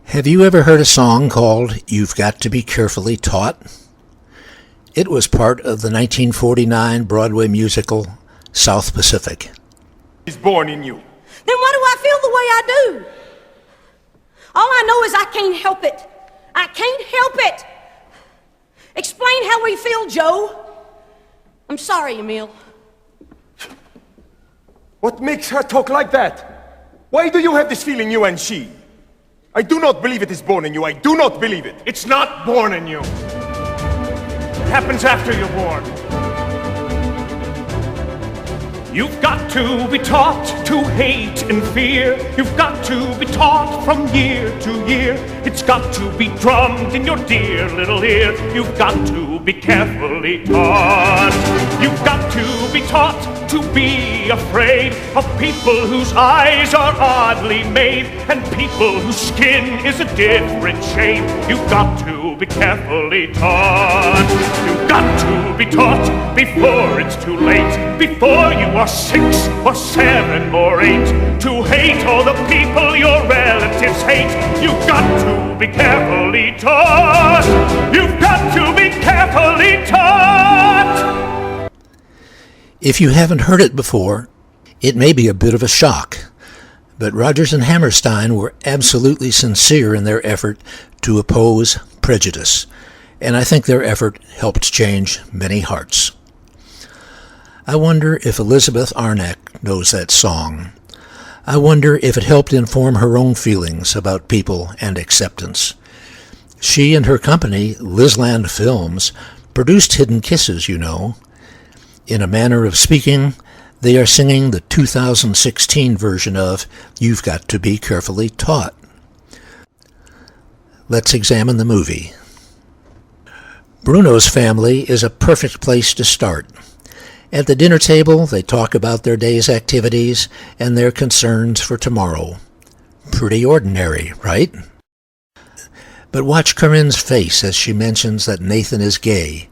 Have you ever heard a song called You've Got to Be Carefully Taught? It was part of the 1949 Broadway musical South Pacific. He's born in you. Then why do I feel the way I do? All I know is I can't help it. I can't help it. Explain how we feel, Joe. I'm sorry, Emil. What makes her talk like that? Why do you have this feeling, you and she? I do not believe it is born in you. I do not believe it. It's not born in you. It happens after you're born. You've got to be taught to hate and fear. You've got to be taught from year to year. It's got to be drummed in your dear little ear. You've got to be carefully taught. You've got to be taught to be afraid of people whose eyes are oddly made and people whose skin is a different shade. You've got to be carefully taught. You've got to be taught before it's too late, before you are 6 or 7 or 8, to hate all the people your relatives hate. You've got to be carefully taught. You've got to be carefully taught. If you haven't heard it before, it may be a bit of a shock, but Rodgers and Hammerstein were absolutely sincere in their effort to oppose prejudice, and I think their effort helped change many hearts. I wonder if Elizabeth Arnack knows that song. I wonder if it helped inform her own feelings about people and acceptance. She and her company, Lizland Films, produced Hidden Kisses, you know. In a manner of speaking, they are singing the 2016 version of You've Got to Be Carefully Taught. Let's examine the movie. Bruno's family is a perfect place to start. At the dinner table, they talk about their day's activities and their concerns for tomorrow. Pretty ordinary, right? But watch Corinne's face as she mentions that Nathan is gay.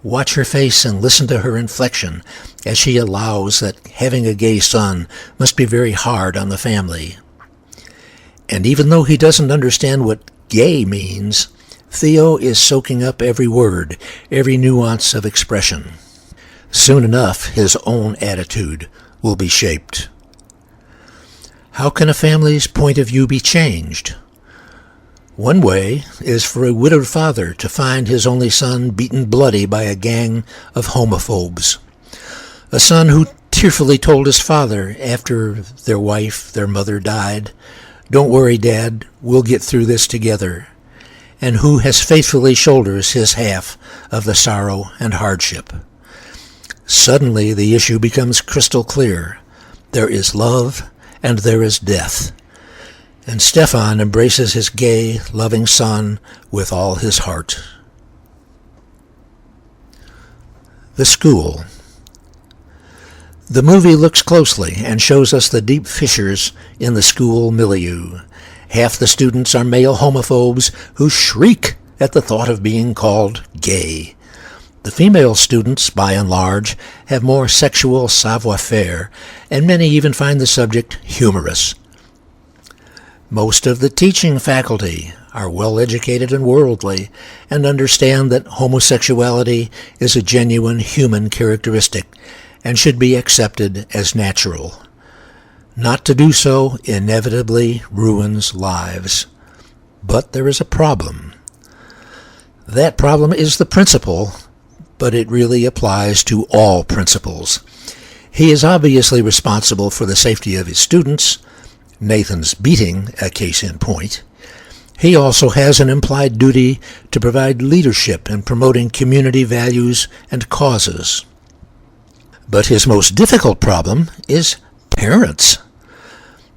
Watch her face and listen to her inflection as she allows that having a gay son must be very hard on the family. And even though he doesn't understand what gay means, Theo is soaking up every word, every nuance of expression. Soon enough, his own attitude will be shaped. How can a family's point of view be changed? One way is for a widowed father to find his only son beaten bloody by a gang of homophobes. A son who tearfully told his father after their mother died, "Don't worry, Dad, we'll get through this together," and who has faithfully shoulders his half of the sorrow and hardship. Suddenly the issue becomes crystal clear. There is love and there is death. And Stefan embraces his gay, loving son with all his heart. The school. The movie looks closely and shows us the deep fissures in the school milieu. Half the students are male homophobes who shriek at the thought of being called gay. The female students, by and large, have more sexual savoir-faire, and many even find the subject humorous. Most of the teaching faculty are well-educated and worldly and understand that homosexuality is a genuine human characteristic and should be accepted as natural. Not to do so inevitably ruins lives. But there is a problem. That problem is the principal, but it really applies to all principals. He is obviously responsible for the safety of his students, Nathan's beating a case in point. He also has an implied duty to provide leadership in promoting community values and causes. But his most difficult problem is parents.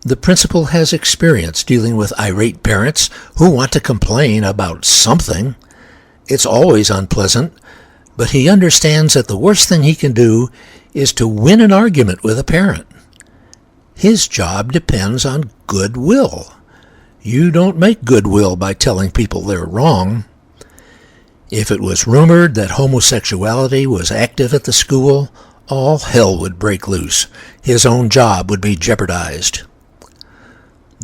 The principal has experience dealing with irate parents who want to complain about something. It's always unpleasant, but he understands that the worst thing he can do is to win an argument with a parent. His job depends on goodwill. You don't make goodwill by telling people they're wrong. If it was rumored that homosexuality was active at the school, all hell would break loose. His own job would be jeopardized.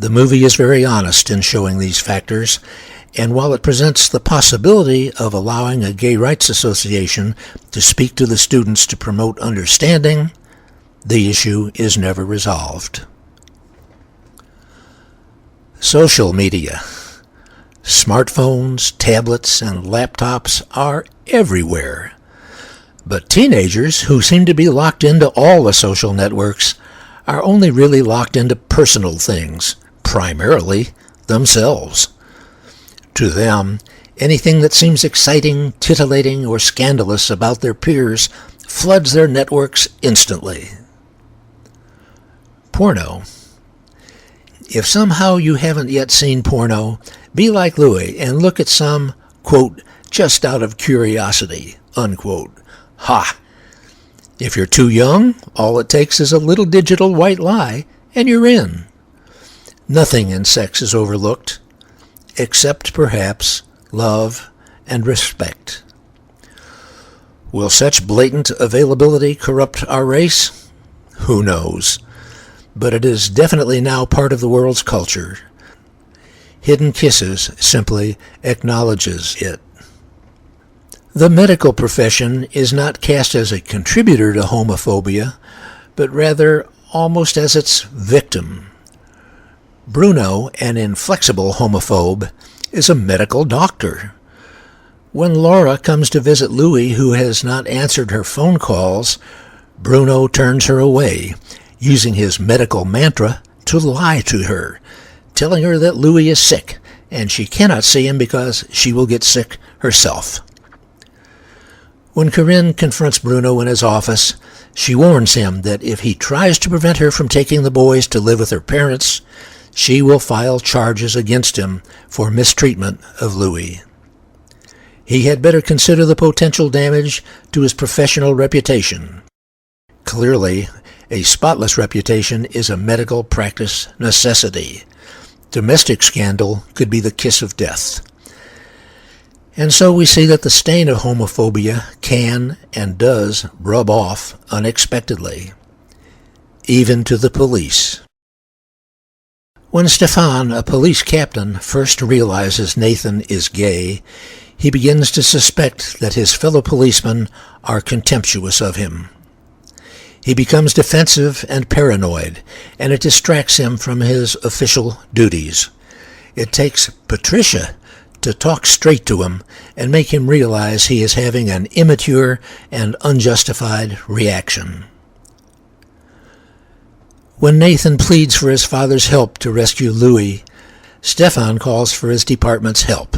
The movie is very honest in showing these factors, and while it presents the possibility of allowing a gay rights association to speak to the students to promote understanding, the issue is never resolved. Social media. Smartphones, tablets, and laptops are everywhere. But teenagers, who seem to be locked into all the social networks, are only really locked into personal things, primarily themselves. To them, anything that seems exciting, titillating, or scandalous about their peers floods their networks instantly. Porno. If somehow you haven't yet seen porno, be like Louis and look at some, quote, just out of curiosity, unquote. Ha! If you're too young, all it takes is a little digital white lie, and you're in. Nothing in sex is overlooked, except perhaps love and respect. Will such blatant availability corrupt our race? Who knows? But it is definitely now part of the world's culture. Hidden Kisses simply acknowledges it. The medical profession is not cast as a contributor to homophobia, but rather almost as its victim. Bruno, an inflexible homophobe, is a medical doctor. When Laura comes to visit Louis, who has not answered her phone calls, Bruno turns her away, using his medical mantra to lie to her, telling her that Louis is sick and she cannot see him because she will get sick herself. When Corinne confronts Bruno in his office, she warns him that if he tries to prevent her from taking the boys to live with her parents, she will file charges against him for mistreatment of Louis. He had better consider the potential damage to his professional reputation. Clearly, a spotless reputation is a medical practice necessity. Domestic scandal could be the kiss of death. And so we see that the stain of homophobia can and does rub off unexpectedly, even to the police. When Stefan, a police captain, first realizes Nathan is gay, he begins to suspect that his fellow policemen are contemptuous of him. He becomes defensive and paranoid, and it distracts him from his official duties. It takes Patricia to talk straight to him and make him realize he is having an immature and unjustified reaction. When Nathan pleads for his father's help to rescue Louis, Stefan calls for his department's help.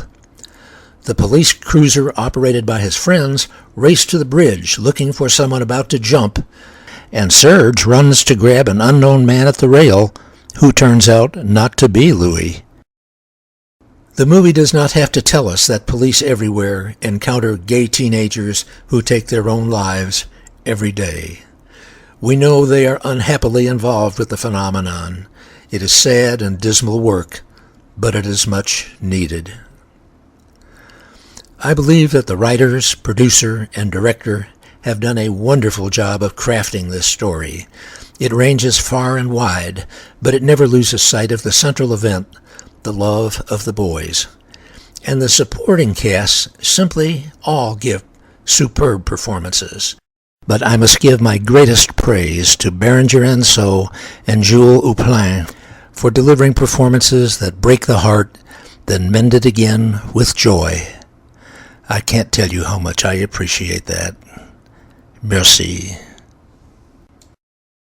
The police cruiser operated by his friends race to the bridge looking for someone about to jump, and Serge runs to grab an unknown man at the rail who turns out not to be Louis. The movie does not have to tell us that police everywhere encounter gay teenagers who take their own lives every day. We know they are unhappily involved with the phenomenon. It is sad and dismal work, but it is much needed. I believe that the writers, producer, and director have done a wonderful job of crafting this story. It ranges far and wide, but it never loses sight of the central event, the love of the boys. And the supporting cast simply all give superb performances. But I must give my greatest praise to Berenger Enso and Jules Uplin for delivering performances that break the heart, then mend it again with joy. I can't tell you how much I appreciate that. Merci.